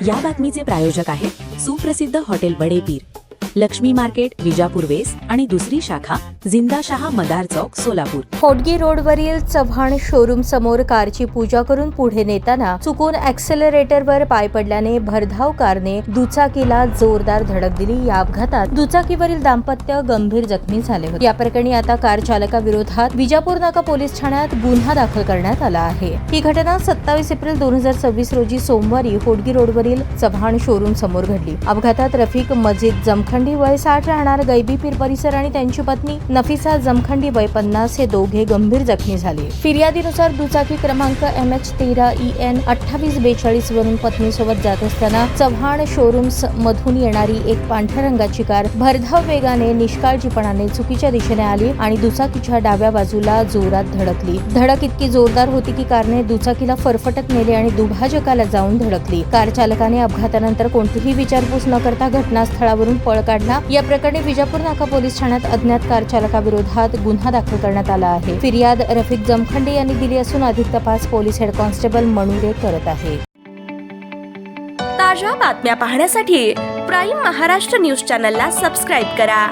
या बातमीचे प्रायोजक आहेत सुप्रसिद्ध hotel Badepir, Laxmi market, Vijapur west आणि दुसरी शाखा जिंदाशहा मदार चौक, सोलापूर. होडगी रोडवरील चव्हाण शोरूम समोर कारची पूजा करून पुढे नेताना चुकून ॲक्सेलरेटरवर पाय पडल्याने भरधाव कारने दुचाकीला जोरदार धडक दिली. या अपघातात दुचाकीवरील दाम्पत्य गंभीर जखमी झाले होते. या प्रकरणी आता कार चालकाविरोधात विजापूर नाका पोलीस ठाण्यात गुन्हा दाखल करण्यात आला आहे. ही घटना 27 एप्रिल 2026 रोजी सोमवारी होडगी रोडवरील चव्हाण शोरूम समोर घडली. अपघातात रफिक मजीद जमखंडी वय 60 राहणार गैबीपीर परिसर आणि त्यांची पत्नी नफिसा जमखंडी वय 50 हे दोघे गंभीर जखमी झाले. फिर्यादीनुसार दुचाकी क्रमांक MH13EN 2842 वरून पत्नीसोबत जात असताना चव्हाण शोरूम्स मधून येणारी एक पांढऱ्या रंगाची कार भरधाव वेगाने निष्काळजीपणाने चुकीच्या दिशेने आली आणि दुचाकीच्या डाव्या बाजूला जोरात धडकली. धडक इतकी जोरदार होती की कारने दुचाकीला फरफटत नेले आणि दुभाजकाला जाऊन धडकली. कार चालकाने अपघातानंतर कोणतीही विचारपूस न करता घटनास्थळावरून पळ काढला. या प्रकरणी विजापूर नाका पोलीस ठाण्यात अज्ञात कार चालकाविरोधात गुन्हा दाखल करण्यात आला आहे. फिर्याद रफिक जमखंडी यांनी दिली असून अधिक तपास पोलीस हेड कॉन्स्टेबल मणुरे करत आहे. ताज्या बातम्या पाहण्यासाठी प्राईम महाराष्ट्र न्यूज चॅनलला सबस्क्राईब करा.